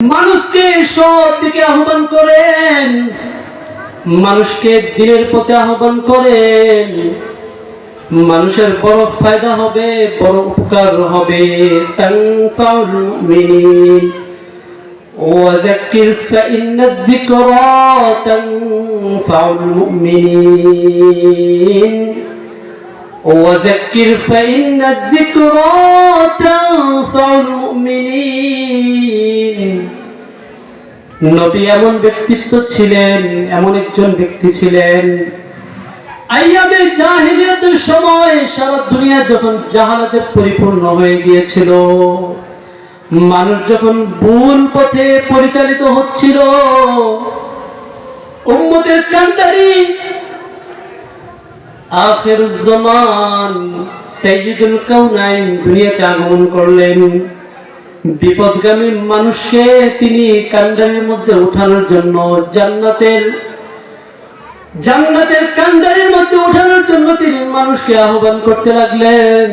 মানুষকে সব দিকে আহ্বান করেন, মানুষকে দিনের পথে আহ্বান করেন, মানুষের বড় ফায়দা হবে, বড় উপকার হবে। তানফাউল মুমিনিন ওয়াযাক্কির ফাইন্নায যিকরা তানফাউল মুমিনিন ওয়াযাক্কির ফাইন্নায যিকরা তানফাউল মুমিনিন। নবী এমন ব্যক্তিত্ব ছিলেন, এমন একজন ব্যক্তি ছিলেন, আইয়ামে জাহিলিয়াতের সময় সারা দুনিয়া যখন জাহালাতে পরিপূর্ণ হয়ে গিয়েছিল, মানুষ যখন ভুল পথে পরিচালিত হচ্ছিল, উম্মতের কান্ডারি আখিরুজ জামান সাইয়্যিদুল কাউনাইন দুনিয়াতে আগমন করলেন। বিপদগামী মানুষকে তিনি কান্ডারির মধ্যে উঠানোর জন্য, জান্নাতের কান্ডারির মধ্যে উঠানোর জন্য তিনি মানুষকে আহ্বান করতে লাগলেন।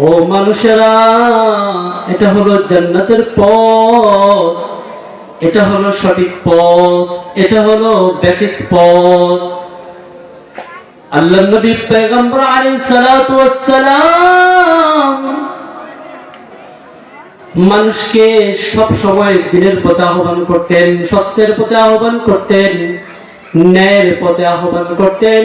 ও মানুষেরা, এটা হলো জান্নাতের পথ, এটা হলো সঠিক পথ, এটা হলো ব্যাঠিক পথ। আল্লাহর নবী পয়গম্বর আলাইহিস সালাতু ওয়াস সালাম মানুষকে সব সময় দিনের পথে আহ্বান করতেন, সত্যের পথে আহ্বান করতেন, ন্যায়ের পথে আহ্বান করতেন,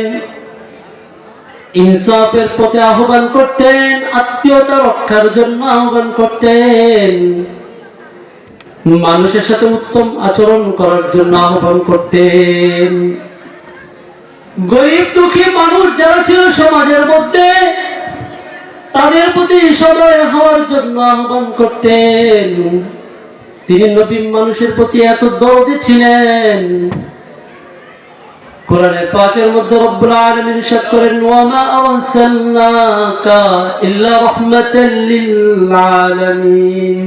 ইনসাফের পথে আহ্বান করতেন, আত্মীয়তা রক্ষার জন্য আহ্বান করতেন, মানুষের সাথে উত্তম আচরণ করার জন্য আহ্বান করতেন। গরিব দুঃখী মানুষ যারা ছিল সমাজের মধ্যে, তাদের প্রতি সদয় হওয়ার জন্য আহ্বান করতেন। তিনি নবী মানুষের প্রতি এত দরদি ছিলেন, কোরআনে পাকের মধ্যে রব্বুল আলামিন ইরশাদ করেন, ওয়া মা আরসালনাকা ইল্লা রাহমাতাল লিল আলামিন।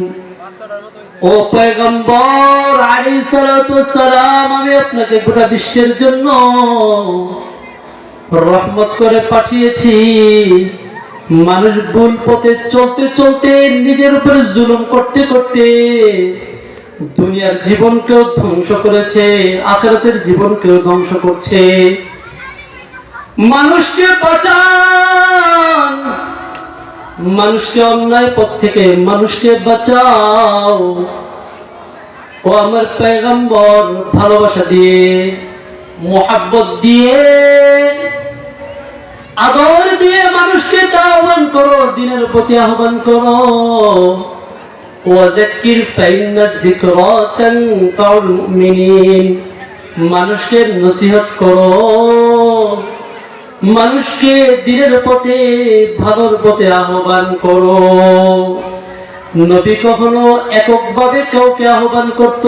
ও পয়গম্বর আলাইহিস সালাতু ওয়াস সালাম, আমি আপনাকে গোটা বিশ্বের জন্য রহমত করে পাঠিয়েছি। মানুষ ভুল পথে চলতে চলতে, নিজের উপরে জুলুম করতে করতে দুনিয়ার জীবনকেও ধ্বংস করেছে, আখিরাতের জীবনকেও ধ্বংস করছে। মানুষকে বাঁচান, মানুষকে অন্যায় পথ থেকে মানুষকে বাঁচাও। ও আমার পয়গম্বর, ভালোবাসা দিয়ে, মোহাব্বত দিয়ে, আদর দিয়ে মানুষকে আহ্বান করো, দিনের প্রতি আহ্বান করো। ওয়াযাক্কির ফাইন্নায যিকরা তানফাউল মুমিনিন। মানুষকে নসিহত করো, মানুষকে দিনের পথে, ভালোর পথে আহ্বান করো। নবী কখনো এককভাবে কাউকে আহ্বান করত,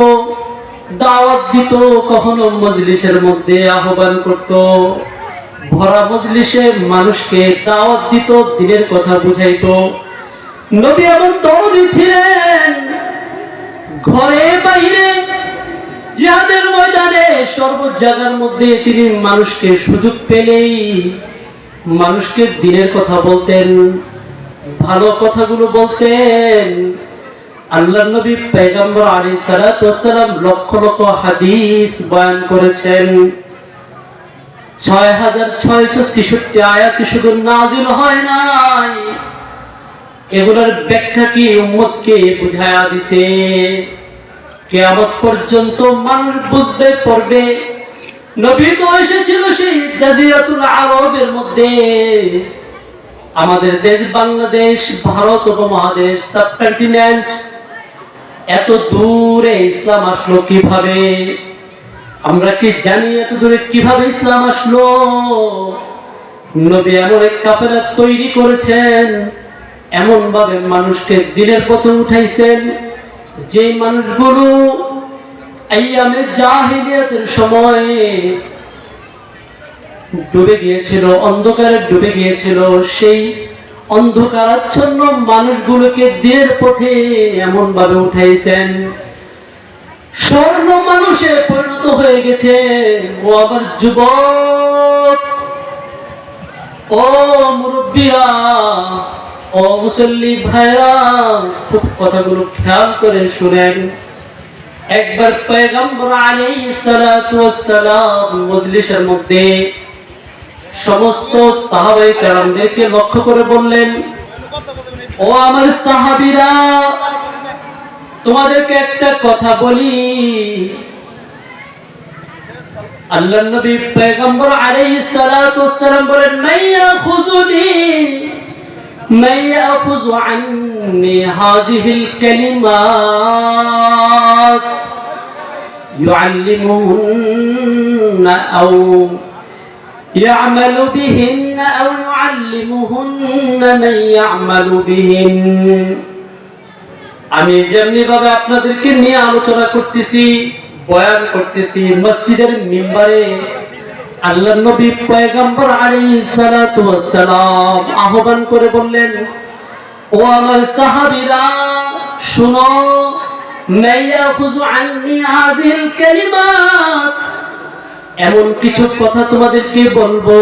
দাওয়াত দিত, কখনো মজলিসের মধ্যে আহ্বান করত, ভরা মজলিসে মানুষকে দাওয়াত দিত, দিনের কথা বুঝাইতো। নবী এমন দরদি ছিলেন, ঘরে বাইরে, জিহাদের ময়দানে, সর্ব জায়গার মধ্যে তিনি মানুষকে সুযোগ পেলেই মানুষকে দিনের কথা বলতেন, ভালো কথাগুলো বলতেন। আল্লাহর নবী পয়গম্বর আলাইহিস সালাতু ওয়াস সালাম লক্ষ লক্ষ হাদিস বয়ান করেছেন। 6666 আয়াত শুধু নাজিল হয় নাই, এগুলোর ব্যাখ্যা কি উম্মতকে বুঝায়া দিছে। কিয়ামত পর্যন্ত মানুষ বুঝবে, পড়বে। নবী তো এসেছিল সেই জাজিরাতুল আরবের মধ্যে, আমাদের দেশ বাংলাদেশ, ভারত উপমহাদেশ, সাবকন্টিনেন্ট, এত দূরে ইসলাম আসলো কিভাবে? আমরা কি জানি এত দূরে কিভাবে ইসলাম আসলো? নবী এমন এক কাফেলা তৈরি করেছেন, এমন ভাবে মানুষকে দিনের পথে উঠাইছেন, যে মানুষগুলো আইয়ামে জাহিলিয়াতের সময় ডুবে গিয়েছিল, অন্ধকারে ডুবে গিয়েছিল, সেই অন্ধকারাচ্ছন্ন মানুষগুলোকে দিনের পথে এমন ভাবে উঠাইছেন, স্বর্ণ মানুষে পরিণত হয়ে গেছে। ও আবার যুবক, ও মুরব্বীরা, ও মুসল্লি ভাইরা, খুব কথাগুলো খেয়াল করে শুনেন। একবার পয়গম্বর আলাইহিস সালাতু ওয়াস সালাম মজলিসের মধ্যে সমস্ত সাহাবায়ে কেরামদেরকে লক্ষ্য করে বললেন, ও আমার সাহাবীরা, তোমাদেরকে একটা কথা বলি। আল্লাহর নবী পয়গম্বর আলাইহিস সালাতু ওয়াস সালাম বলেন, من يأخذ عني هذه الكلمات يعلمهن أو يعمل بهن أو يعلمهن من يعمل بهن। আমি যেমনি ভাবে আপনাদেরকে নিয়ে আলোচনা করতেছি, বয়ান করতেছি মসজিদের মিম্বারে, আল্লাহর নবী পয়গম্বর আলাইহিস সালাতু ওয়াস সালাম আহ্বান করে বললেন, ও আমার সাহাবীরা শুনো, মাইয়াখুযু আন্নি হাযিল কালিমাত, এমন কিছু কথা তোমাদেরকে বলবো,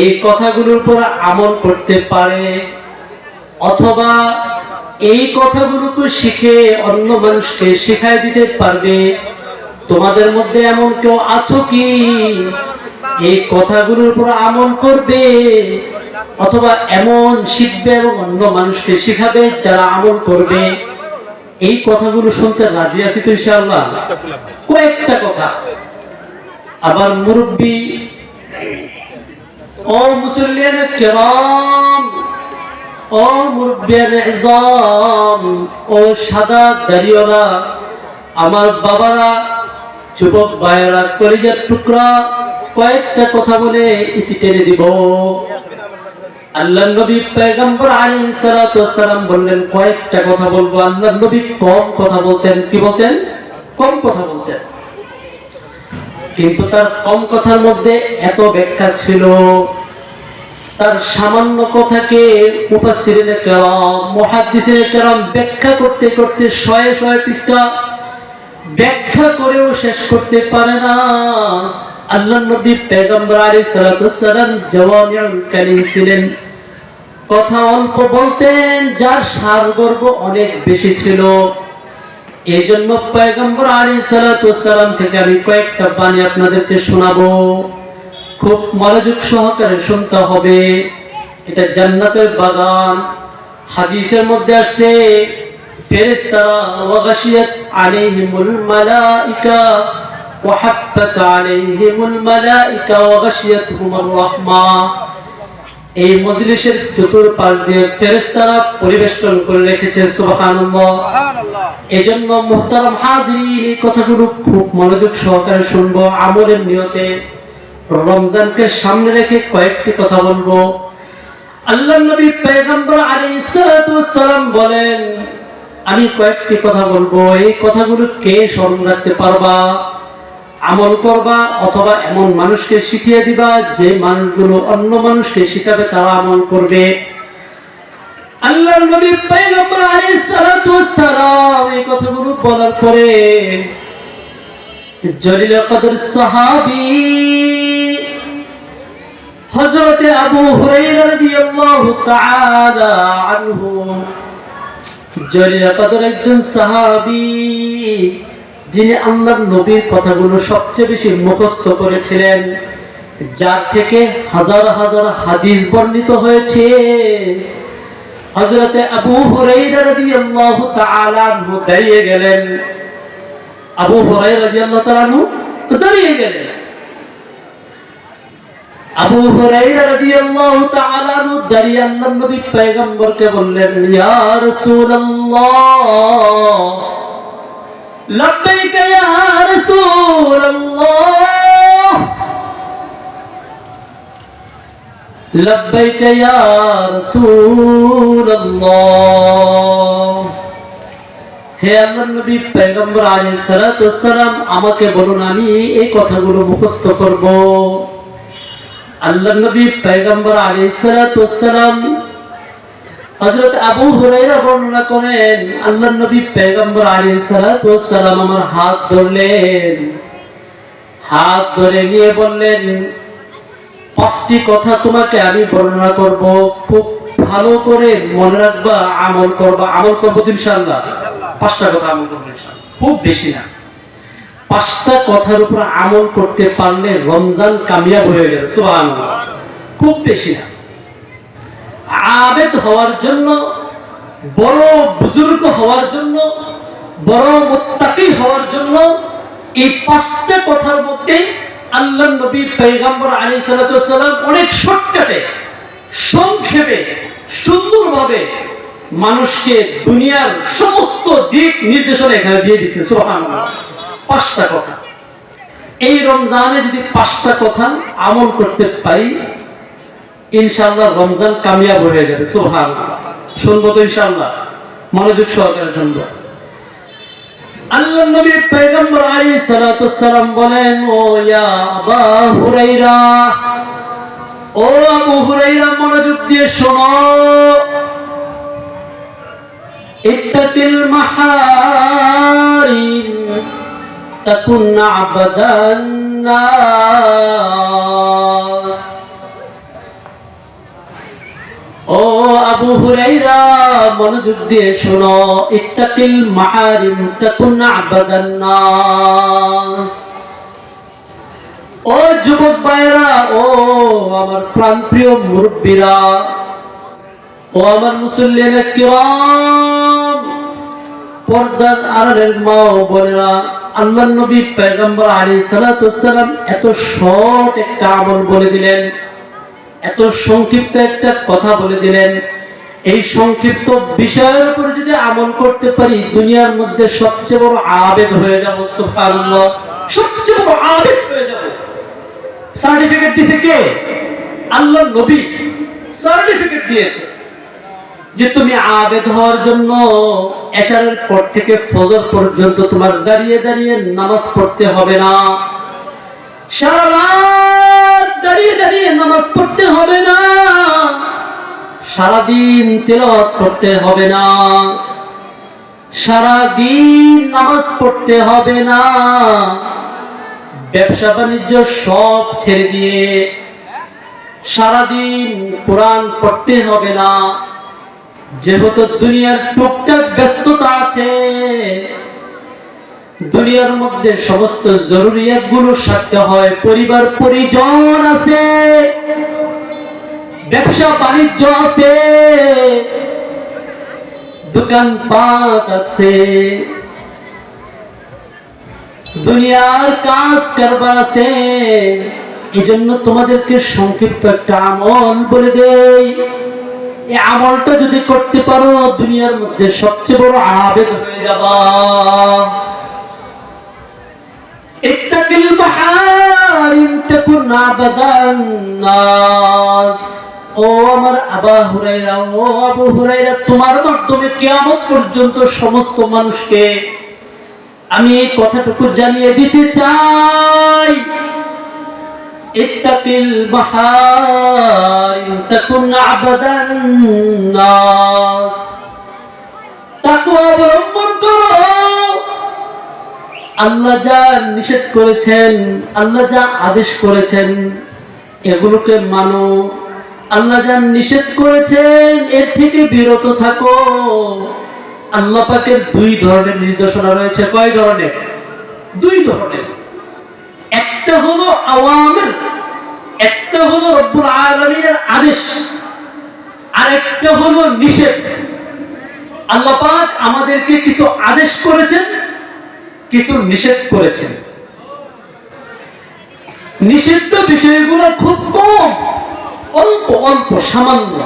এই কথাগুলোর উপর আমল করতে পারে অথবা এই কথাগুলোকে শিখে অন্য মানুষকে শিখায় দিতে পারবে। তোমাদের মধ্যে এমন কেউ আছো কি এই কথাগুলোর উপর আমল করবে অথবা এমন শিখবে এবং অন্য মানুষকে শিখাবে যারা আমল করবে? এই কথাগুলো শুনতে রাজি আছি তো ইনশাআল্লাহ? কয়েকটা কথা। আবার মুরব্বী, ও মুসল্লিয়ানে কেরাম, ও মুরব্বিয়ানে ইজাম, ও সাদা দাড়িওয়ালা আমার বাবারা, যুবক ভাইয়েরা, কলিজার টুকরা, কয়েকটা কথা বলে ইতি টেনে দিব। আল্লাহর নবী পয়গম্বর আলাইহিস সালাতু ওয়াস সালাম বললেন কয়েকটা কথা বলবো। আল্লাহর নবী কম কথা বলতেন। কি বলতেন? কম কথা বলতেন। কিন্তু তার কম কথার মধ্যে এত ব্যাখ্যা ছিল, তার সামান্য কথাকে মুফাসসিরিনে কেরাম, মুহাদ্দিসিনে কেরাম ব্যাখ্যা করতে করতে শয়ে শয়ে পৃষ্ঠা ব্যাখ্যা করেও শেষ করতে পারে না। আল্লাহর নবী পয়গম্বর আলাইহিস সালাতু ওয়াস সালাম জাওয়ামিউল কালিম ছিলেন, কথা অল্প বলতেন, যার সারগর্ভ অনেক বেশি ছিল। এই জন্য পয়গম্বর আলাইহিস সালাতু ওয়াস সালাম থেকে আমি কয়েকটা বাণী আপনাদেরকে শোনাবো। খুব মনোযোগ সহকারে শুনতে হবে। এটা জান্নাতের বাগান। হাদিসের মধ্যে আসছে, ফেরেশতারা ওয়াগাশিয়াত আলাইহিমুল মালাইকা ওয়া হাফফাত আলাইহিমুল মালাইকা ওয়া গাশিয়াতুহুমুর রাহমা। এই মজলিসের চতুর্পাশ দিয়ে ফেরেশতারা পরিবেষ্টন করে রেখেছে। সুবহানাল্লাহ। এজন্য মুহতারাম হাজিরিন, এই কথাগুলো খুব মনোযোগ সহকারে শুনবো আমলের নিয়তে। রমজানকে সামনে রেখে কয়েকটি কথা বলবো। আল্লাহর নবী পয়গম্বর আলাইহিস সালাতু ওয়াস সালাম বলেন, আমি কয়েকটি কথা বলবো, এই কথাগুলো কে স্মরণ রাখতে পারবা, আমল করবা অথবা এমন মানুষকে শিখিয়ে দিবা যে মানুষগুলো অন্য মানুষকে শিখাবে, তারা আমল করবে। আল্লাহর নবী পয়গম্বর আলাইহিস সালাতু ওয়াস সালাম এই কথাগুলো বলার পরে জলিল কদর সাহাবী হযরত আবু হুরায়রা রাদিয়াল্লাহু তাআলা আনহু, জলিল কদর একজন সাহাবী, যিনি আল্লাহর নবীর কথাগুলো সবচেয়ে বেশি মুখস্থ করেছিলেন, যার থেকে হাজার হাজার হাদিস বর্ণিত হয়েছে। হযরত আবু হুরায়রা রাদিয়াল্লাহু তাআলা আনহু দাঁড়িয়ে গেলেন। আবু হুরায়রা রাদিয়াল্লাহু তাআলা আনহু দাঁড়িয়ে গেলেন। আবু হুরায়রা রাদিয়াল্লাহু তাআলা আনহু দাঁড়িয়ে আল্লাহর নবী পয়গম্বরকে বললেন, ইয়া রাসূলুল্লাহ, লব্বাইক ইয়া রাসূলুল্লাহ, লব্বাইক ইয়া রাসূলুল্লাহ। হে আল্লাহর নবী পয়গম্বর আলাইহিস সালাতু ওয়াস সালাম, আমাকে বলুন, আমি এই কথাগুলো মুখস্থ করব। আল্লাহর নবী পয়গম্বর আলাইহিস সালাতু ওয়াস সালাম, হযরত আবু হুরায়রা বর্ণনা করেন, আল্লাহর নবী পয়গম্বর আলাইহিস সালাতু ওয়াস সালাম আমার হাত ধরলেন, হাত ধরে নিয়ে বললেন, পাঁচটি কথা তোমাকে আমি বর্ণনা করব, খুব ভালো করে মনে রাখবা, আমল করবা। আমল করবো তো ইনশাআল্লাহ, 5টা কথা আমল করবো ইনশাআল্লাহ, খুব বেশি না। 5টা কথার উপর আমল করতে পারলে রমজান কামিয়াব হয়ে যাবে, সুবহানাল্লাহ। খুব বেশি না। আবেদ হওয়ার জন্য, বড় বুজুর্গ হওয়ার জন্য, বড় মুত্তাকি হওয়ার জন্য এই 5টা কথার মধ্যে আল্লাহর নবী পয়গম্বর আলাইহিস সালাতু ওয়াস সালাম অনেক শর্টকাটে, সংক্ষেপে, সুন্দরভাবে মানুষকে দুনিয়ার সমস্ত দিক নির্দেশনা এখানে দিয়ে দিয়েছে, সুবহানাল্লাহ। 5টা কথা। এই রমজানে যদি 5টা কথা আমল করতে পারি, ইনশাআল্লাহ রমজান কামিয়াব হয়ে যাবে, সুবহানাল্লাহ। শুনবো তো ইনশাআল্লাহ, মনোযোগ সহকারে শুনবো। আল্লাহর নবী পয়গম্বর আলাইহিস সালাতু ওয়াস সালাম বলেন, ও ইয়া আবা হুরায়রা, ও আবু হুরায়রা, মনোযোগ দিয়ে শোনো। ইত্তাকিল মাহারিম তাকুন আবাদান নাস। ও আবু হুরায়রা, মনোযোগ দিয়ে শোনো। ইত্তাকিল মাহারিম তাকুন আবাদান নাস। ও যুবক ভাইরা, ও আমার প্রাণপ্রিয় মুরব্বীরা, ও আমার মুসল্লিয়ানে কিরাম, পর্দার আড়ালের মা ও বোনেরা, আল্লাহর নবী পয়গম্বর আলাইহিস সালাতু ওয়াস সালাম এত শর্ট একটা আমল বলে দিলেন, এত সংক্ষিপ্ত একটা কথা বলে দিলেন। এই সংক্ষিপ্ত বিষয়ের উপর যদি আমল করতে পারি, দুনিয়ার মধ্যে সবচেয়ে বড় আবেদ হয়ে যাব, সুবহানাল্লাহ। সবচেয়ে বড় আবেদ হয়ে যাব। সার্টিফিকেট দিয়েছে কে? আল্লাহর নবী সার্টিফিকেট দিয়েছে যে তুমি আবেদ হওয়ার জন্য এশারের পর থেকে ফজর পর্যন্ত তোমার দাঁড়িয়ে দাঁড়িয়ে নামাজ পড়তে হবে না, সারা রাত দাঁড়িয়ে দাঁড়িয়ে নামাজ পড়তে হবে না, সারাদিন তিলাওয়াত করতে হবে না, সারাদিন নামাজ পড়তে হবে না, ব্যবসা বাণিজ্য সব ছেড়ে দিয়ে সারাদিন কোরআন পড়তে হবে না। যেহেতু দুনিয়ার টুকটাক ব্যস্ততা আছে, দুনিয়ার মধ্যে সমস্ত জরুরিয়াত গুলো সারতে হয়, পরিবার পরিজন আছে, ব্যবসা বাণিজ্য আছে, দোকানপাট আছে, দুনিয়ার কাজ কারবার আছে। এই জন্য তোমাদেরকে সংক্ষিপ্ত একটা আমল বলে দেই। এই আমলটা যদি করতে পারো, দুনিয়ার মধ্যে সবচেয়ে বড় আবেদ হয়ে যাবা। ইত্তাকিল মাহারিম তাকুন আবাদান নাস। ও আমার আবু হুরায়রা, ও আবু হুরায়রা, তোমার মাধ্যমে কিয়ামত পর্যন্ত সমস্ত মানুষকে আমি এই কথাটুকু জানিয়ে দিতে চাই। ইত্তাকিল মাহারিম তাকুন আবাদান নাস। তাকওয়া অবলম্বন করো। আল্লাহ যা নিষেধ করেছেন, আল্লাহ যা আদেশ করেছেন, এগুলোকে মানো। আল্লাহ যা নিষেধ করেছেন এর থেকে বিরত থাকো। আল্লাহ পাকের 2 ধরনের নির্দেশনা রয়েছে। কয় ধরনের? 2 ধরনের। একটা হলো আওয়ামির, একটা হলো রব্বুল আলামিনের আদেশ, আর একটা হলো নিষেধ। আল্লাহ পাক আমাদেরকে কিছু আদেশ করেছেন, কিছু নিষেধ করেছেন। নিষিদ্ধ বিষয়গুলো খুব কম, অল্প অল্প সামান্য।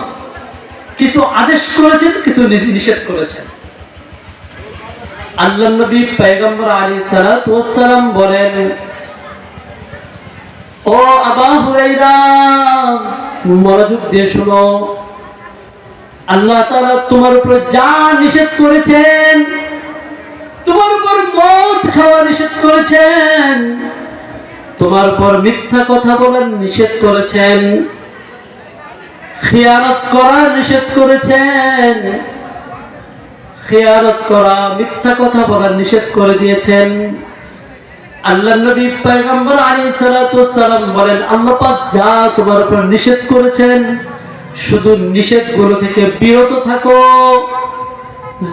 কিছু আদেশ করেছেন, কিছু নিষেধ করেছেন। আল্লাহর নবী পয়গম্বর আলাইহিস সালাতু ওয়াস সালাম বলেন, ও আবু হুরায়রা, মনোযোগ দিয়ে শোনো। আল্লাহ তাআলা তোমার উপর যা নিষেধ করেছেন, তোমার উপর মদ খাওয়া নিষেধ করেছেন, তোমার উপর মিথ্যা কথা বলার নিষেধ করেছেন, খিয়ানত করার নিষেধ করেছেন, খিয়ানত করা, মিথ্যা কথা বলার নিষেধ করে দিয়েছেন। আল্লাহর নবী পয়গম্বর আলাইহিস সালাতু ওয়াস সালাম বলেন, আল্লাহ পাক যা তোমার উপর নিষেধ করেছেন, শুধু নিষেধগুলো থেকে বিরত থাকো,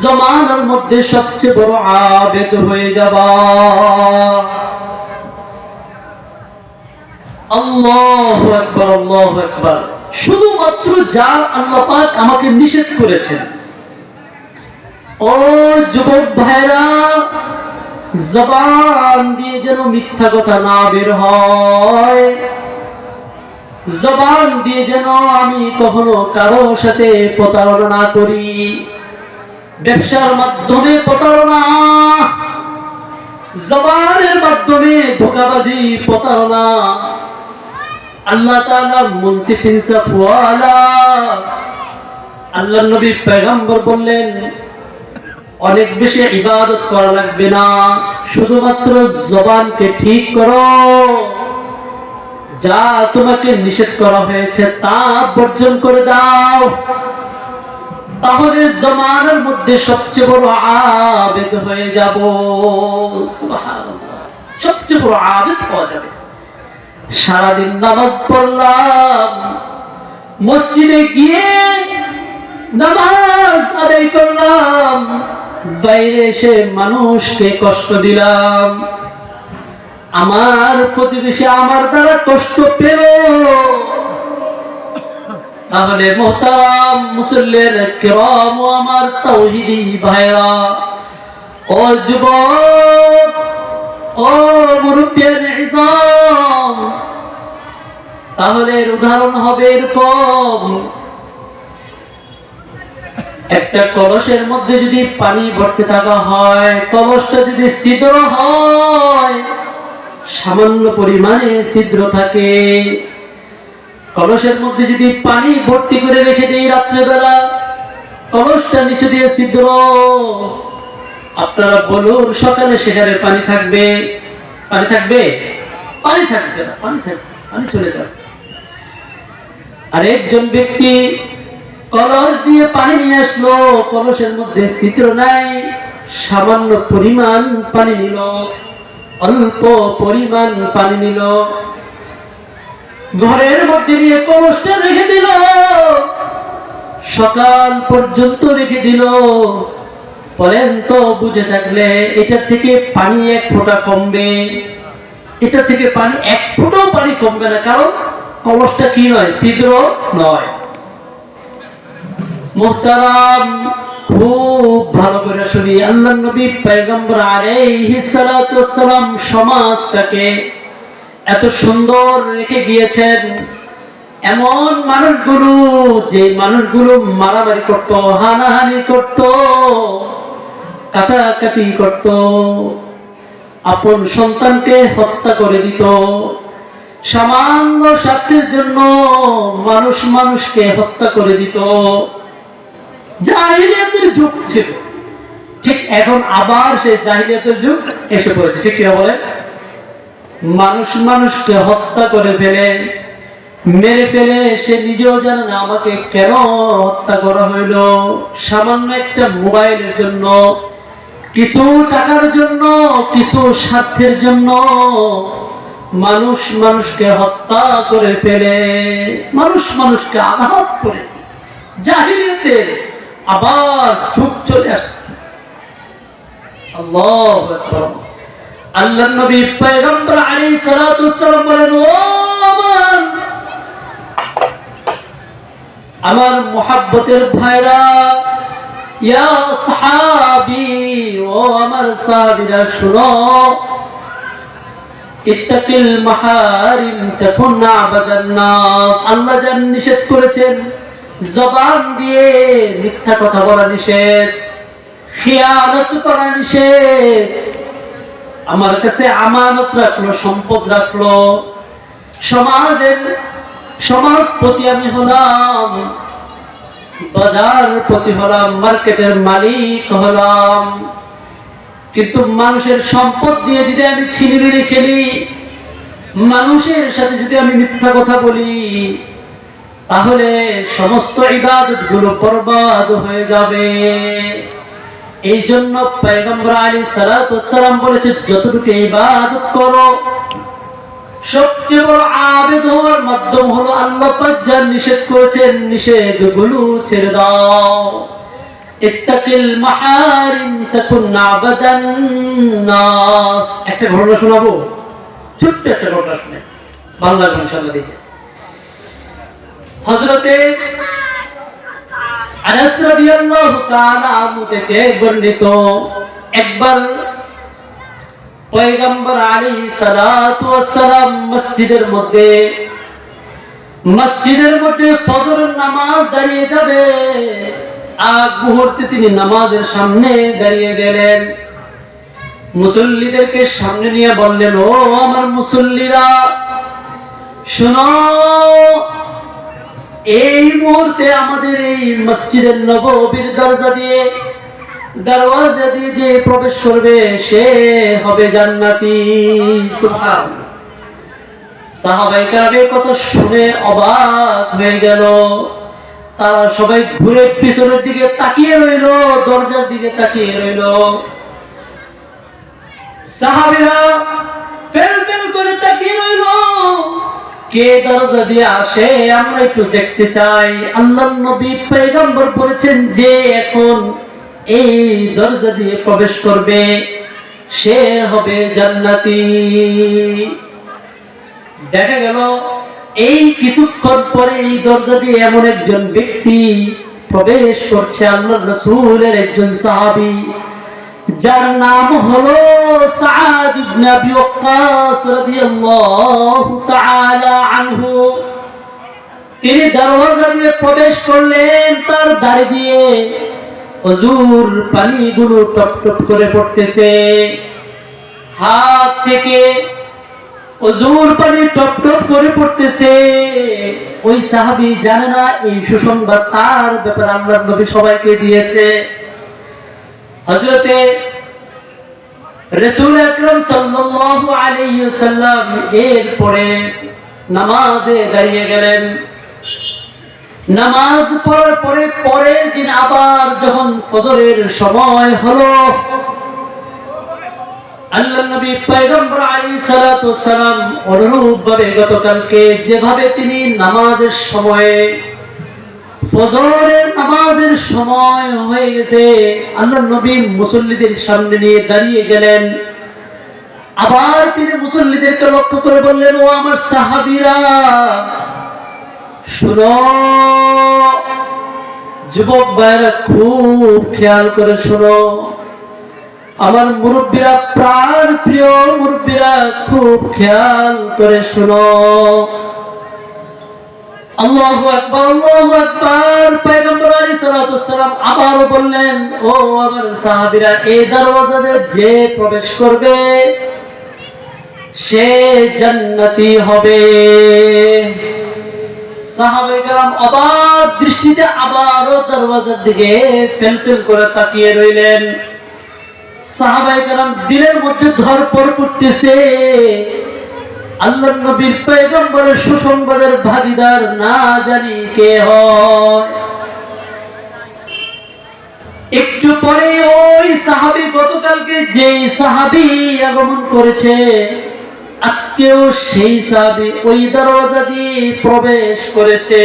জমানার মধ্যে সবচেয়ে বড় আবেদ হয়ে যাবা। আল্লাহু আকবার, আল্লাহু আকবার। শুধুমাত্র যা আল্লাহ পাক আমাকে নিষেধ করেছেন, ও যুবক ভাইরা, জবান দিয়ে যেন মিথ্যা কথা না বের হয়, জবান দিয়ে যেন আমি কখনো কারো সাথে প্রতারণা না করি। ব্যবসার মাধ্যমে প্রতারণা, জবানের মাধ্যমে ধোঁকাবাজি, প্রতারণা। আল্লাহ তাআলা মুনসিফ ইনসাফ ওয়ালা, আল্লাহর নবী পয়গম্বর বললেন অনেক বেশি ইবাদত করা লাগবে না, শুধুমাত্র জবানকে ঠিক করো, যা তোমাকে নিষেধ করা হয়েছে তা বর্জন করে দাও, তাহলে জমানার মধ্যে সবচেয়ে বড় আবেদ হয়ে যাব। সুবহানাল্লাহ, সবচেয়ে বড় আবেদ হয়ে যাবে। সারাদিন নামাজ পড়লাম, মসজিদে গিয়ে নামাজ আদায় করলাম, বাইরে এসে মানুষকে কষ্ট দিলাম, আমার প্রতিবেশী আমার দ্বারা কষ্ট পেল, তাহলে মোহতারাম মুসল্লির কিরাম ও আমার তাওহীদি ভাইরা, ও যুবক, ও মুরব্বিয়ান ইসলাম, তাহলে উদাহরণ হবে এরকম, একটা কলসের মধ্যে যদি পানি ভর্তি থাকা হয়, কলসটা যদি ছিদ্র হয়, সামান্য পরিমাণে ছিদ্র থাকে, কলসের মধ্যে যদি পানি ভর্তি করে রেখে দেই রাত্রেবেলা, কলসটা নিচে দিয়ে ছিদ্র, আপনারা বলুন সকালে সেখানে পানি থাকবে? পানি থাকবে? পানি থাকবে না, পানি থাকবে, পানি চলে যাবে। আরেকজন ব্যক্তি কলস দিয়ে পানি নিয়ে আসলো, কলসের মধ্যে ছিদ্র নাই, সামান্য পরিমাণ পানি নিল, অল্প পরিমাণ পানি নিল, ঘরের মধ্যে নিয়ে কলসটা রেখে দিল, সকাল পর্যন্ত রেখে দিল। বলেন তো, বুঝে থাকলে এটা থেকে পানি এক ফোঁটা কমবে? এটা থেকে পানি এক ফোঁটাও পানি কমবে না, কারণ কলসটা কি নয়, ছিদ্র নয়। মুহতারাম, খুব ভালো করে শুনি, আল্লাহর নবী পয়গম্বর আলাইহিস সালাতু ওয়াস সালাম সমাজটাকে এত সুন্দর রেখে গিয়েছেন। এমন মানুষগুলো, যে মানুষগুলো মারামারি করত, হানাহানি করত, কাটাকাটি করত, আপন সন্তানকে হত্যা করে দিত, সামান্য স্বার্থের জন্য মানুষ মানুষকে হত্যা করে দিত, জাহিলিয়াতের যুগ ছিল। ঠিক এখন আবার সেই জাহিলিয়াতের যুগ এসে পড়েছে, ঠিক কিনা বলে? মানুষ মানুষকে হত্যা করে ফেলে, মেরে ফেলে, সে নিজেও জানে না আমাকে কেন হত্যা করা হইল। সামান্য একটা মোবাইলের জন্য, কিছু টাকার জন্য, কিছু স্বার্থের জন্য মানুষ মানুষকে হত্যা করে ফেলে, মানুষ মানুষকে আঘাত করে। জাহিলিয়াতের আবার যুগ চলে আসছে। আল্লাহু আকবার। আল্লাহর নবী পয়গম্বর আলাইহিস সালাতু ওয়াস সালাম বলেন, ও আমার মুহাব্বতের ভাইরা, ইয়া সাহাবী, ও আমার সাহাবীরা, শুনো, ইত্তাকিল মাহারিম তাকুন আবাদান নাস। আল্লাহ যা নিষেধ করেছেন, জবান দিয়ে মিথ্যা কথা বলা নিষেধ, খিয়ানত করা নিষেধ, আমার কাছে আমানত রাখলো, সম্পদ রাখলো, সমাজপতি আমি হলাম, বাজার প্রতি হলাম, মার্কেটের মালিক হলাম, কিন্তু মানুষের সম্পদ দিয়ে যদি আমি ছিনিমিনি খেলি, মানুষের সাথে যদি আমি মিথ্যা কথা বলি, তাহলে সমস্ত ইবাদত গুলো বরবাদ হয়ে যাবে। এই জন্য পয়গম্বর আলাইহিস সালাতু ওয়াস সালাম বলেছে, যতটুকু ইবাদত করো সবচেয়ে বড় আবেদ হওয়ার মাধ্যম হলো আল্লাহ পাক যা নিষেধ করেছেন নিষেধগুলো ছেড়ে দাও। ইত্তাকিল মাহারিম তাকুন আবাদান নাস। একটা ঘটনা শোনাবো, ছোট্ট একটা ঘটনা শুনে বাংলা ইনশাআল্লাহ দেখে। হযরতে আনাস রাদিয়াল্লাহু তাআলা আনহু থেকে বর্ণিত, একবার পয়গম্বর আলাইহিস সালাতু ওয়াস সালাম মসজিদের মধ্যে ফজরের নামাজ দাঁড়িয়ে যাবে, আগ মুহূর্তে তিনি নামাজের সামনে দাঁড়িয়ে গেলেন। মুসল্লিদেরকে সামনে নিয়ে বললেন, ও আমার মুসল্লিরা শোনো, এই মুহূর্তে আমাদের এই মসজিদের নববীর দরওয়াজা দিয়ে যে প্রবেশ করবে সে হবে জান্নাতি। সুবহানাল্লাহ। সাহাবায়ে কেরামের কথা শুনে অবাক হয়ে গেল। তারা সবাই ঘুরে পিছনের দিকে তাকিয়ে রইল, দরজার দিকে তাকিয়ে রইল। সাহাবীরা ফেল করে তাকিয়ে রইল, কে দরজা দিয়ে আসে আমরা একটু দেখতে চাই। আল্লাহর নবী পয়গম্বর বলেছেন যে এখন এই দরজা দিয়ে প্রবেশ করবে সে হবে জান্নাতি। দেখা গেল এই কিছুক্ষণ পরে এই দরজা দিয়ে এমন একজন ব্যক্তি প্রবেশ করছে, আল্লাহর রাসূলের একজন সাহাবী, যার নাম হলো সাআদ ইবনে আবি ওয়াক্কাস রাদিয়াল্লাহু তাআলা আনহু। তিনি দরজা দিয়ে প্রবেশ করলেন, তার দাড়ি দিয়ে ওযুর পানিগুলো টপ টপ করে পড়তেছে, হাত থেকে ওযুর পানি টপ টপ করে পড়তেছে। ওই সাহাবী জানে না এই সুসংবাদ তার ব্যাপারে আল্লাহর নবী সবাইকে দিয়েছে। হযরতে রাসূল আকরাম সাল্লাল্লাহু আলাইহি ওয়াসাল্লাম এরপরে নামাজে দাঁড়িয়ে গেলেন। নামাজ পড়ার পরে পরের দিন আবার যখন ফজরের সময় হলো, আল্লাহর নবী পয়গম্বর আলাইহিস সালাতু ওয়াস সালাম অনুরূপভাবে গতকালকে যেভাবে তিনি নামাজের সময়ে ফজরের নামাজের সময় হয়ে গেছে, আল্লাহর নবী মুসল্লিদের সামনে নিয়ে দাঁড়িয়ে গেলেন। আবার তিনি মুসল্লিদেরকে লক্ষ্য করে বললেন, ও আমার সাহাবীরা শুনো, যুবক ভাইরা খুব খেয়াল করে শোনো, আমার মুরব্বীরা প্রাণ প্রিয় মুরব্বীরা খুব খেয়াল করে শোনো। আল্লাহু আকবার, আল্লাহু আকবার। পয়গম্বর আলাইহিস সালাতু ওয়াস সালাম আবারও বললেন, ও আমার সাহাবীরা, এই দরওয়াজা দিয়ে যে প্রবেশ করবে সে জান্নাতি হবে। সাহাবায়ে কেরাম অবাক দৃষ্টিতে আবারও দরওয়াজার দিকে ফেল করে তাকিয়ে রইলেন। সাহাবায়ে কেরাম দিলের মধ্যে ধরপড় করতেছে, আল্লাহর নবীর পয়গম্বরের সুসংবাদের ভাগীদার না জানি কে হয়। একটু পরে ওই সাহাবী, গতকালকে যেই সাহাবী আগমন করেছে, আজকেও সেই সাহাবী ওই দরওয়াজা দিয়ে প্রবেশ করেছে।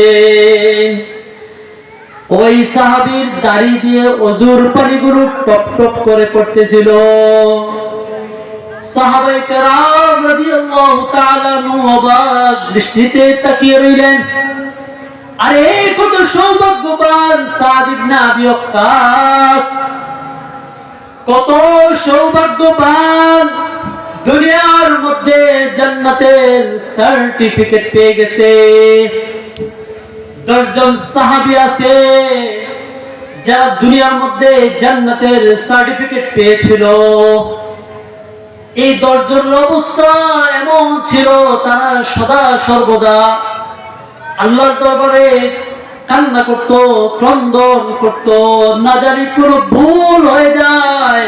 ওই সাহাবীর দাড়ি দিয়ে ওযুর পানিগুলো টপ টপ করে পড়তেছিল। সাহাবায়ে কেরাম রাদিয়াল্লাহু তাআলা অবাক দৃষ্টিতে তাকিয়ে রইলেন। আরে কত সৌভাগ্যবান সাদ ইবনে আবি ওয়াক্কাস, কত সৌভাগ্যবান, দুনিয়ার মধ্যে জান্নাতের সার্টিফিকেট পেয়ে গেছে। 10 জন সাহাবী আছে যারা দুনিয়ার মধ্যে জান্নাতের সার্টিফিকেট পেয়েছিল। এই 10 জনের অবস্থা এমন ছিল, তারা সদা সর্বদা আল্লাহর দরবারে কান্না করত, ক্রন্দন করত, না জানি কোনো ভুল হয়ে যায়,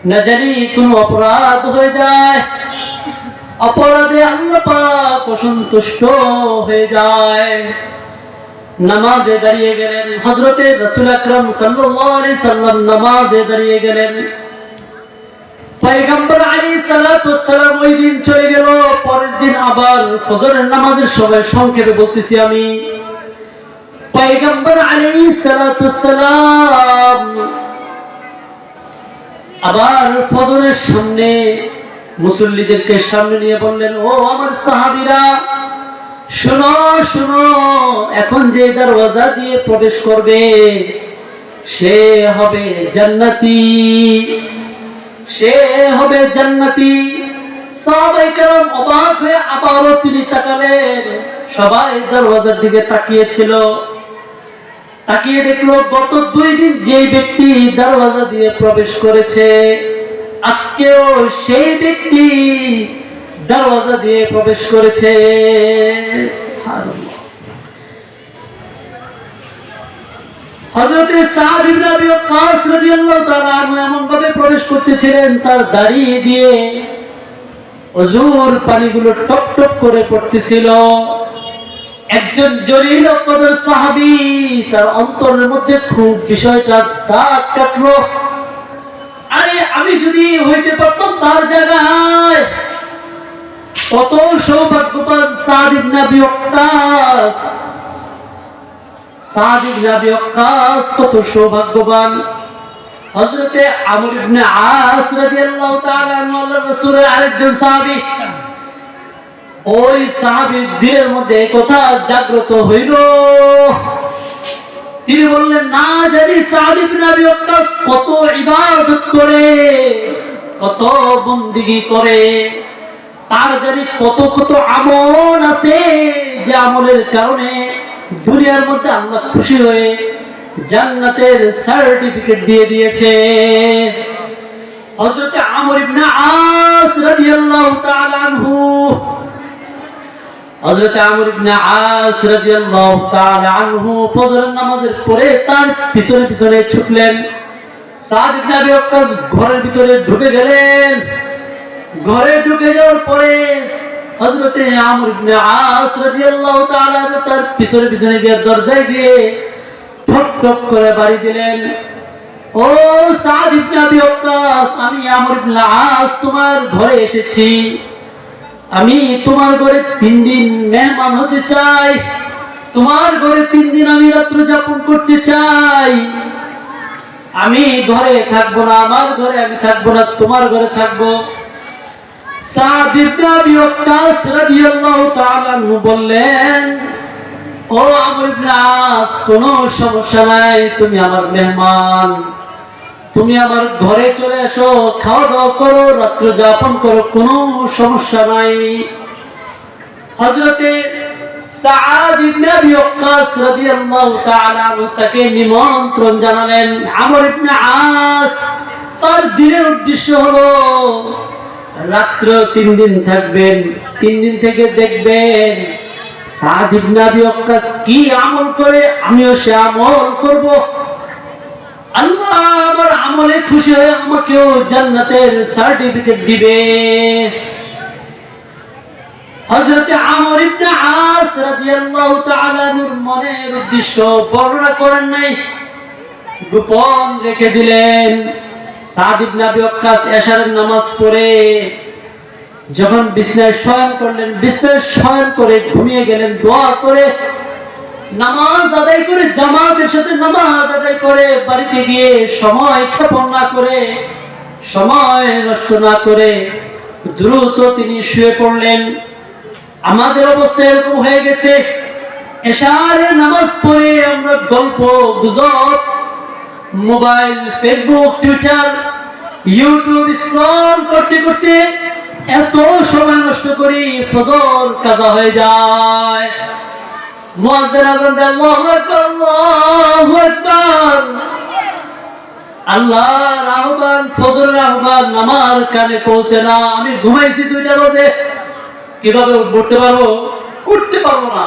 না জানি কোনো অপরাধ হয়ে যায়, অপরাধে আল্লাহ পাক অসন্তুষ্ট হয়ে যায়। নামাজে দাঁড়িয়ে গেলেন হযরতে রাসূল আকরাম সাল্লাল্লাহু আলাইহি সাল্লাম, নামাজে দাঁড়িয়ে গেলেন। পয়গম্বর আলাইহিস সালাতু ওয়াস সালাম ওই দিন চলে গেল। পরের দিন আবার ফজরের নামাজের সময় সংক্ষেপে বলতেছি আমি, পয়গম্বর আলাইহিস সালাতু ওয়াস সালাম আবার ফজরের সামনে মুসল্লিদেরকে সামনে নিয়ে বললেন, ও আমার সাহাবীরা, শোনো শোনো, এখন যে দরওয়াজা দিয়ে প্রবেশ করবে সে হবে জান্নাতি, সে হবে জান্নাতি। সাহাবায়ে কেরাম অবাক হয়ে আবারও তিনি তাকালেন। সবাই দরওয়াজার দিকে তাকিয়েছিল। তাকিয়ে দেখলো গত 2 দিন যে ব্যক্তি দরওয়াজা দিয়ে প্রবেশ করেছে, আজকেও সেই ব্যক্তি দরওয়াজা দিয়ে প্রবেশ করেছে। সুবহানাল্লাহ। হযরত সাদ ইবনে আবি ওয়াক্কাস রাদিয়াল্লাহু তাআলা আনহু এমন ভাবে প্রবেশ করতেছিলেন, তার দাড়ি দিয়ে ওযুর পানিগুলো টপ টপ করে পড়তেছিল। একজন জলিল কদর সাহাবী, তার অন্তরের মধ্যে খুব বিষয়টা দাগ কাটলো। আরে আমি যদি হইতে পারতাম তার জায়গায়, কত সৌভাগ্যবান সাদ ইবনে আবি ওয়াক্কাস, সাদ ইবনে আবি ওয়াক্কাস কত সৌভাগ্যবান। হযরতে আমর ইবনে আস রাদিয়াল্লাহু তাআলা আনহু আল্লাহর রাসূলের আরেকজন সাহাবী। ওই সাহাবীর দিলের মধ্যে কথা জাগ্রত হইল। তিনি বললেন, না জানি সাদ ইবনে আবি ওয়াক্কাস কত ইবাদত করে, কত বন্দেগী করে, তার জানি কত কত আমল আছে, যে আমলের কারণে দুনিয়ার মধ্যে আল্লাহ খুশি হয়ে জান্নাতের সার্টিফিকেট দিয়ে দিয়েছে। হযরত আমর ইবনে আস রাদিয়াল্লাহু তাআলা আনহু, হযরত আমর ইবনে আস রাদিয়াল্লাহু তাআলা আনহু ফজরের নামাজের পরে তার পিছনে পিছনে ছুটলেন। সাদ ইবনে আবি ওয়াক্কাস ঘরের ভিতরে ঢুকে গেলেন। ঘরে ঢুকে যাওয়ার পরে হযরত আমর ইবনে আস রাদিয়াল্লাহু তাআলা তার পিছনে পিছনে গিয়ে দরজায় গিয়ে ঠক ঠক করে বাড়ি দিলেন। ও সাদ ইবনে আবি ওয়াক্কাস, আমি আমর ইবনে আস তোমার ঘরে এসেছি। আমি তোমার ঘরে 3 দিন মেহমান হতে চাই। তোমার ঘরে 3 দিন আমি রাত্রি যাপন করতে চাই। আমি ঘরে থাকবো না, আমার ঘরে আমি থাকবো না, তোমার ঘরে থাকবো। সাদ ইবনে আবি ওয়াক্কাস রাদিয়াল্লাহু তাআলা আনহু বললেন, ও আমর ইবনে আস, কোনো সমস্যা নাই, তুমি আমার মেহমান, তুমি আমার ঘরে চলে এসো, খাওয়া দাওয়া করো, রাত্রি যাপন করো, কোনো সমস্যা নাই। হযরতে সাদ ইবনে আবি ওয়াক্কাস রাদিয়াল্লাহু তাআলা আনহু তাকে নিমন্ত্রণ জানালেন। আমর ইবনে আস তার দিনের উদ্দেশ্য হলো রাত্র 3 দিন থাকবেন, 3 দিন থেকে দেখবেন সাদ ইবনে আবি ওয়াক্কাস কি আমল করে, আমিও সে আমল করব। আল্লাহ আমার আমলে খুশি হয়ে আমাকেও জান্নাতের সার্টিফিকেট দিবে। হযরত আমর ইবনে আস রাদিয়াল্লাহু তাআলা আনহুর মনের উদ্দেশ্য বর্ণনা করেন নাই, গোপন রেখে দিলেন। সাদ ইবনে আবি ওয়াক্কাস এশারের নামাজ পড়ে যখন বিছানায় শয়ন করলেন, বিছানায় শয়ন করে ঘুমিয়ে গেলেন। দোয়া করে নামাজ আদায় করে, জামাতের সাথে নামাজ আদায় করে বাড়িতে গিয়ে সময় ক্ষেপণ না করে, সময় নষ্ট না করে দ্রুত তিনি শুয়ে পড়লেন। আমাদের অবস্থা এরকম হয়ে গেছে, এশারের নামাজ পড়ে আমরা গল্প গুজব, mobile, Facebook, Twitter, YouTube scroll করতে করতে এত সময় নষ্ট করি, ফজর কাজা হয়ে যায়। মুয়াজ্জিন আযান দেয়, আল্লাহু আকবার, আল্লাহু আকবার। আল্লাহর আহ্বান, ফজরের আহ্বান আমার কানে পৌঁছে না। আমি ঘুমাইছি 2টা বাজে, কিভাবে উঠতে পারবো? উঠতে পারবো না।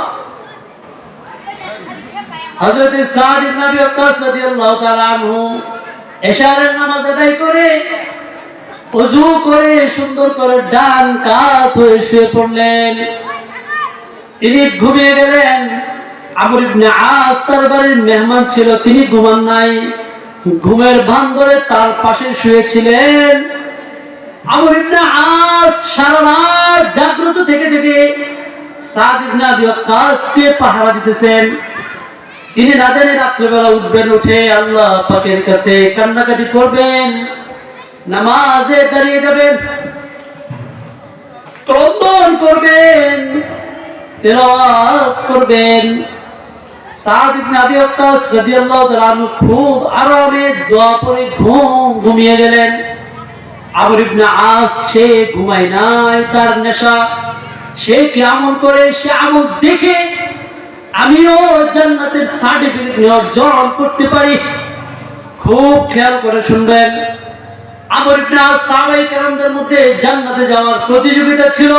হযরত সাদ ইবনে আবি ওয়াক্কাস রাদিয়াল্লাহু তাআলা আনহু এশারের নামাজ আদায় করে ওযু করে সুন্দর করে ডান কাত হয়ে শুয়ে পড়লেন। তিনি ঘুমিয়ে গেলেন। আমর ইবনে আস তার বাড়ির মেহমান ছিল, তিনি ঘুমান নাই, ঘুমের ভান ধরে তার পাশে শুয়েছিলেন। আমর ইবনে আস সারা রাত জাগ্রত থেকে সাদ ইবনে আবি ওয়াক্কাসকে পাহারা দিতেছেন। তিনি না জানি রাত্রেবেলা উঠবেন, উঠে আল্লাহ পাকের কাছে কান্নাকাটি করবেন, নামাজে দাঁড়িয়ে যাবেন, ক্রন্দন করবেন, তেলাওয়াত করবেন। সাদ ইবনে আবি ওয়াক্কাস রাদিয়াল্লাহু তাআলা আনহু খুব আরামে দোয়া পড়ে ঘুমিয়ে গেলেন। আমর ইবনে আস সে ঘুমায় নাই, তার নেশা, সে কি আমল করে, সে আমল দেখে আমিও জান্নাতের সার্টিফিকেট অর্জন করতে পারি। খুব খেয়াল করে শুনবেন, আমর ইবনে আস সাহাবায়ে কেরামদের মধ্যে জান্নাতে যাওয়ার প্রতিযোগিতা ছিল।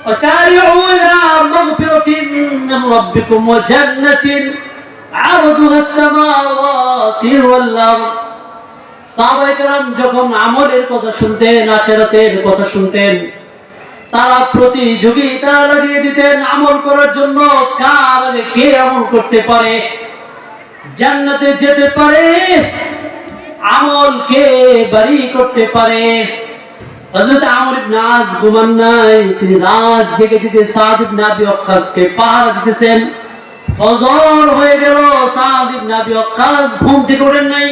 وسارعوا إلى مغفرة من ربكم وجنة عرضها السماوات والأرض। সাহাবায়ে কেরাম যখন আমলের কথা শুনতেন, আখিরাতের কথা শুনতেন, তারা প্রতিযোগিতা লাগিয়ে দিতেন আমল করার জন্য, কার আগে কে আমল করতে পারে, জান্নাতে যেতে পারে, আমল কে বাড়ি করতে পারে। হযরত আমর ইবনে আস ঘুমান নাই, তিনি রাত জেগে জেগে সাদ ইবনে আবি ওয়াক্কাসকে পাহারা দিতেছেন। ফজর হয়ে গেল, সাদ ইবনে আবি ওয়াক্কাস ঘুম থেকে ওঠেন নাই।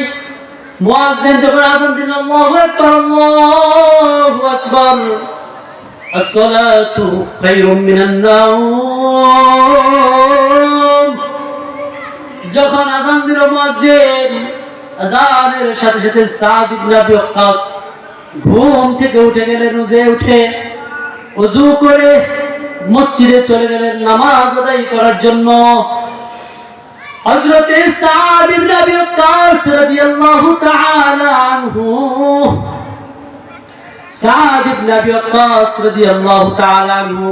মুয়াজ্জিন যখন আযান দিলেন, আল্লাহু আকবার, আল্লাহু আকবার, আসসালাতু খায়রুম মিনান নাওম। যখন আযান দিল মুয়াজ্জিন, আযানের সাথে সাথে সাদ ইবনে আবি ওয়াক্কাস ঘুম থেকে উঠে গেলেন। উঠে ওযু করে মসজিদে চলে গেলেন নামাজ আদায় করার জন্য। হযরত সাদ ইবনে আবি ওয়াক্কাস রাদিয়াল্লাহু তাআলা আনহু, সাদ ইবনে আবি ওয়াক্কাস রাদিয়াল্লাহু তাআলা আনহু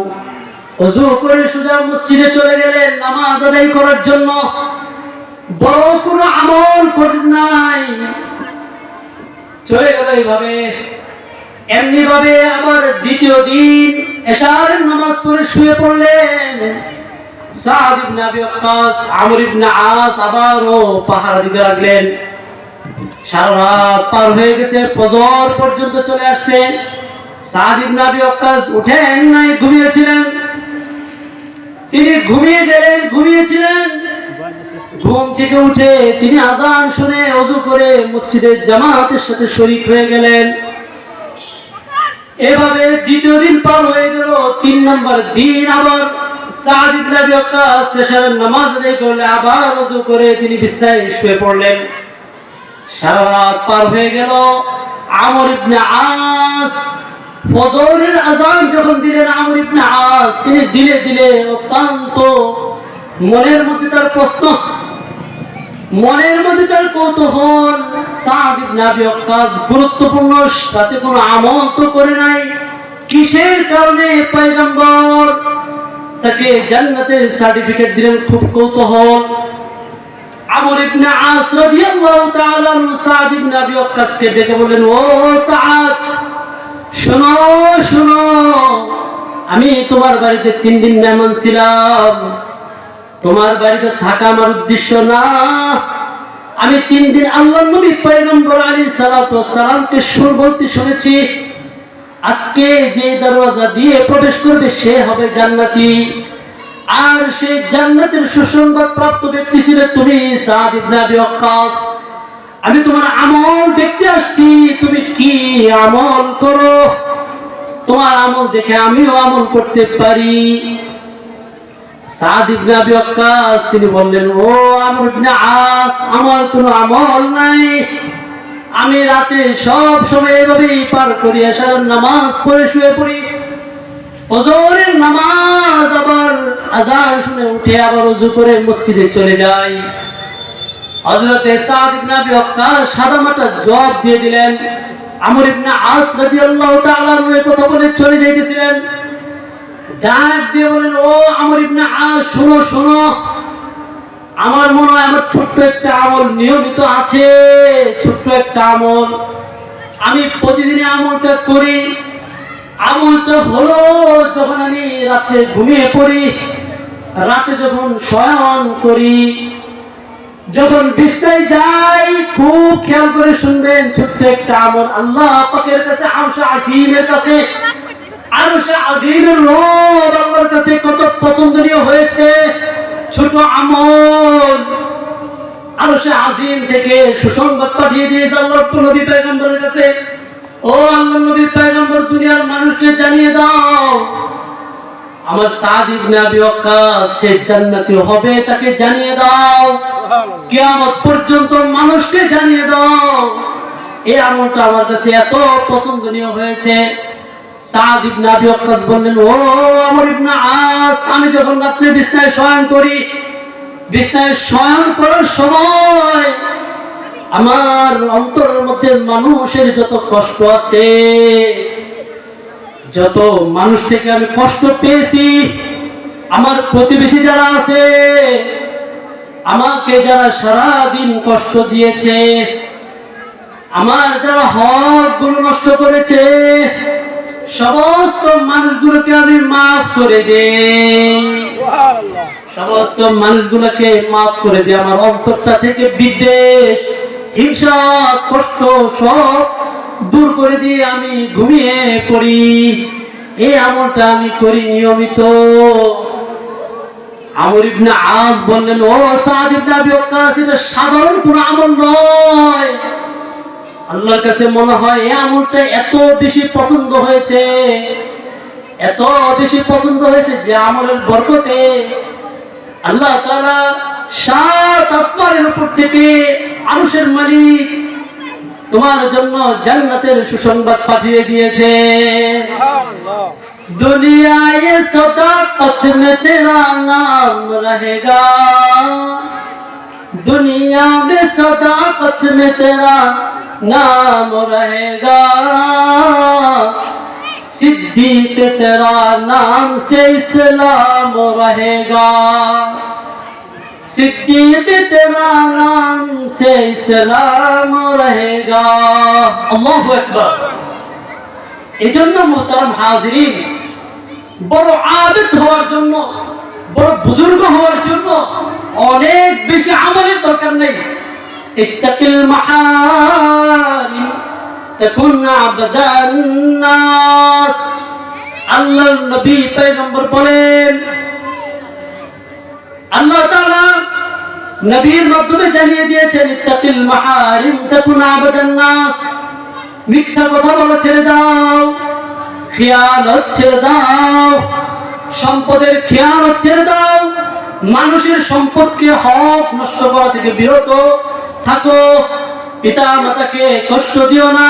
ওযু করে সোজা মসজিদে চলে গেলেন নামাজ আদায় করার জন্য। বড় কোনো আমল করেন নাই, চলে গেল এইভাবে। এমনি ভাবে আবার দ্বিতীয় দিন এশার নামাজ পড়ে শুয়ে পড়লেন। সাদ ইবনে আবি ওয়াক্কাস আমর ইবনে আস আবারও পাহারা দিতে লাগলেন। সারা রাত পার হয়ে গেছে, ফজর পর্যন্ত চলে আসছে। সাদ ইবনে আবি ওয়াক্কাস উঠেন নাই, ঘুমিয়েছিলেন। তিনি ঘুমিয়েছিলেন। ঘুম থেকে উঠে তিনি আযান শুনে ওযু করে মসজিদের জামাতের সাথে শরীক হয়ে গেলেন। এভাবে দ্বিতীয় দিন পার হয়ে গেল। 3 নম্বর দিন আবার সাদ ইবনে আবি ওয়াক্কাস এশারের নামাজ আদায় করলে আবার ওযু করে তিনি বিছানায় শুয়ে পড়লেন। সারা রাত পার হয়ে গেল। আমর ইবনে আস ফজরের আযান যখন দিলেন, আমর ইবনে আস তিনি দিলে অত্যন্ত মনের মধ্যে তার প্রশ্ন, মনের মধ্যে তার কৌতূহল। সাদ ইবনে আবি ওয়াক্কাস গুরুত্বপূর্ণ রাতে কোনো আমল তো করে নাই, কিসের কারণে পয়গম্বর তাকে জান্নাতের সার্টিফিকেট দিলেন? খুব কৌতূহল। আমর ইবনে আস রাদিয়াল্লাহু তাআলা আনহু সাদ ইবনে আবি ওয়াক্কাসকে ডেকে বললেন, ও সাদ, শোনো, আমি তোমার বাড়িতে 3 দিন মেহমান ছিলাম। তোমার বাড়িতে থাকা আমার উদ্দেশ্য না। আমি 3 দিন আল্লাহর নবী পয়গম্বর আলাইহিস সালাতু ওয়াস সালামকে সুর বলতে শুনেছি, আজকে যে দরওয়াজা দিয়ে প্রবেশ করবে সে হবে জান্নাতি। আর সেই জান্নাতের সুসংবাদ প্রাপ্ত ব্যক্তি ছিল তুমি, সাদ ইবনে আবি ওয়াক্কাস। আমি তোমার আমল দেখতে আসছি, তুমি কি আমল করো, তোমার আমল দেখে আমিও আমল করতে পারি। সাদ ইবনে আবি ওয়াক্কাস তিনি বললেন, ও আমর ইবনে আস, আমার কোনো আমল নাই। আমি রাতে সব সময় এভাবেই পার করি, এশার নামাজ পড়ে শুয়ে পড়ি, ফজরের নামাজ আবার আযান শুনে উঠে আবার ওযু করে মসজিদে চলে যাই। হযরত সাদ ইবনে আবি ওয়াক্কাস সাদামাটা জবাব দিয়ে দিলেন। আমর ইবনে আস রাদিয়াল্লাহু তাআলা আনহু এই কথা বলে চলে যাইতেছিলেন। ডাক দিয়ে বলেন, ও আমর ইবনে আস, শোনো, আমার মনে হয় আমার ছোট্ট একটা আমল নিয়মিত আছে, ছোট্ট একটা আমল আমি প্রতিদিনই আমলটা করি। আমলটা হলো যখন আমি রাতে ঘুমিয়ে পড়ি, রাতে যখন শয়ন করি, যখন বিছানায় যাই খুব খেয়াল করে শুনবেন, ছোট্ট একটা আমল আল্লাহ পাকের কাছে, আরশে আজিমের কাছে, আরশে আজিমের রব আল্লাহর কাছে কত পছন্দনীয় হয়েছে। ছোট আমল আরশে আজিম থেকে সুসংবাদ পাঠিয়ে দিয়েছে আল্লাহর নবী পয়গম্বরের কাছে। ও আল্লাহর নবী পয়গম্বর, দুনিয়ার মানুষকে জানিয়ে দাও আমার সাদ ইবনে আবি ওয়াক্কাস সে জান্নাতি হবে, তাকে জানিয়ে দাও। কিয়ামত পর্যন্ত মানুষকে জানিয়ে দাও। এই আমলটা আমার কাছে এত পছন্দনীয় হয়েছে। সাদ ইবনে আবি ওয়াক্কাস বললেন, ও আমর ইবনে আস, আমি যখন রাত্রে বিছানায় শয়ন করি, বিছানায় শয়ন করার সময় আমার অন্তরের মধ্যে মানুষের যত কষ্ট আছে, যত মানুষ থেকে আমি কষ্ট পেয়েছি, আমার প্রতিবেশী যারা আছে, আমাকে যারা সারাদিন কষ্ট দিয়েছে, আমার যারা হক গুলো নষ্ট করেছে, সমস্ত মানুষগুলোকে আমি মাফ করে দেই। সমস্ত মানুষগুলোকে মাফ করে দিই। আমার অন্তরটা থেকে বিদ্বেষ, হিংসা, কষ্ট সব দূর করে দিয়ে আমি ঘুমিয়ে পড়ি। এই আমলটা আমি করি নিয়মিত। আমর ইবনে আস বললেন, ও সাদ ইবনে আবি ওয়াক্কাস, এটা সাধারণ কোন আমল নয়। আল্লাহর কাছে মনে হয় এই আমলটা এত বেশি পছন্দ হয়েছে, এত বেশি পছন্দ হয়েছে যে আমলের বরকতে আল্লাহ তাআলা 7 আসমানের উপর থেকে আরশের মালিক তোমার জন্য জান্নাতের সুসংবাদ পাঠিয়ে দিয়েছে। दुनिया ये सदाकत में तेरा नाम रहेगा, दुनिया में सदाकत में तेरा नाम रहेगा, सिद्दीक तेरा नाम से इस्लाम रहेगा, सिद्दीक तेरा नाम से इस्लाम रहेगा। अल्लाहु अकबर। এজন্য মুহতারাম হাজিরিন, বড় আবেদ হওয়ার জন্য, বড় বুজুর্গ হওয়ার জন্য অনেক বেশি আমলের দরকার নেই। ইত্তাকিল মাহারিম তাকুন আবদান নাস। আল্লাহর নবী পয়গম্বর বলেন, আল্লাহ তাআলা নবীর মাধ্যমে জানিয়ে দিয়েছেন, ইত্তাকিল মাহারিম তাকুন আবদান নাস। মিথ্যা কথা বলা ছেড়ে দাও, খিয়ানত ছেড়ে দাও, সম্পদের খিয়ানত ছেড়ে দাও, মানুষের সম্পদকে হক নষ্ট করা থেকে বিরত থাকো। পিতা মাতাকে কষ্ট দিও না,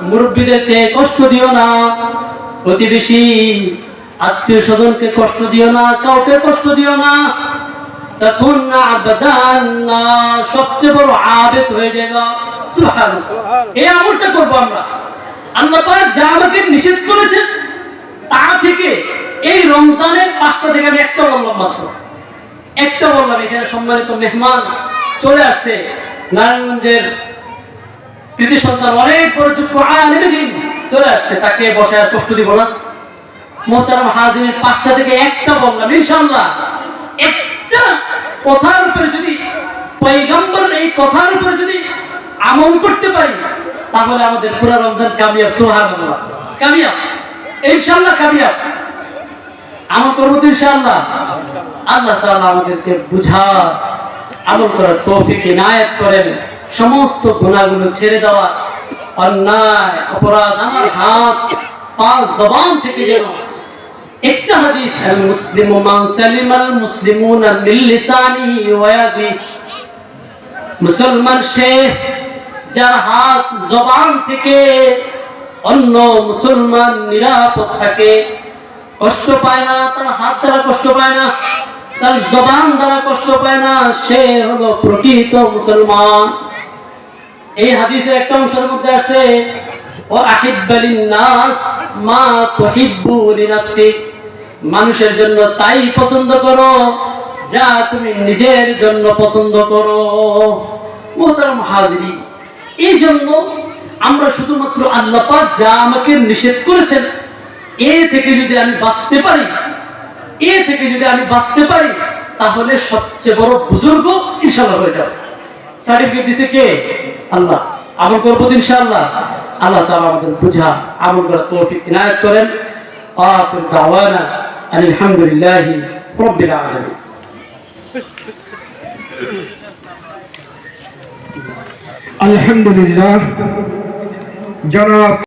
মুরব্বীদেরকে কষ্ট দিও না, প্রতিবেশী আত্মীয় স্বজনকে কষ্ট দিও না, কাউকে কষ্ট দিও না। তখন আবদান না, সবচেয়ে বড় আবেদ হয়ে যাবে। সুবহানাল্লাহ। এই আমলটা করব আমরা। আল্লাহ পাক যা আমাকে নিষেধ করেছেন তা থেকে এই রমজানের 5টা থেকে আমি একটা বললাম, মাত্র একটা বললাম। এখানে সম্মানিত মেহমান চলে আসছে, নারায়ণগঞ্জের কৃতি সন্তান, অনেক বড় যোগ্য আলেম চলে আসছে, তাকে বসে আর কষ্ট দিব না। মুহতারাম হাজিরিন, 5টা থেকে একটা বললাম। ইনশাআল্লাহ একটা কথার উপরে যদি, পয়গম্বরের এই কথার উপরে যদি আমল করতে পারি, তাহলে আমাদের পুরো রমজান কামিয়াব। সুবহানাল্লাহ, কামিয়াব, ইনশাআল্লাহ কামিয়াব। আমল করবো তো ইনশাআল্লাহ। আল্লাহ তাআলা আমাদেরকে বুঝার, আমল করার তৌফিক ইনায়াত করেন। সমস্ত গুনাহগুলো ছেড়ে দেওয়া, অন্যায় অপরাধ আমার হাত পা জবান থেকে যেন একটা হাদিস, আল মুসলিমু মান সালিমাল মুসলিমুনা মিন লিসানিহি ওয়া ইয়াদিহি। মুসলমান সে যার হাত জবান থেকে অন্য মুসলমান নিরাপদ থাকে, কষ্ট পায় না, তার হাত দ্বারা কষ্ট পায় না, তার জবান দ্বারা কষ্ট পায় না, সে হলো প্রকৃত মুসলমান। এই হাদিসের একটা অংশের মধ্যে আছে, ও আহিব্বা লিন-নাস মা তুহিব্বু লিনাফসিক। মানুষের জন্য তাই পছন্দ করো যা তুমি নিজের জন্য পছন্দ করো। মুহতারাম হাজিরিন, এই জন্য আমরা শুধুমাত্র আল্লাহ পাক যা আমাকে নিষেধ করেছেন এ থেকে যদি আমি বাঁচতে পারি, এ থেকে যদি আমি বাঁচতে পারি, তাহলে সবচেয়ে বড় বুজুর্গ ইনশাআল্লাহ হয়ে যাবে। সার্টিফিকেট দিছে কে? আল্লাহ। আমল করবো ইনশাআল্লাহ। আল্লাহ তাআলা আমাদের বুঝা আমল করার তৌফিক ইনায়াত করেন। আখির দাওয়ানা আলহামদুলিল্লাহি রাব্বিল আলামিন। আলহামদুলিল্লাহ। জনাব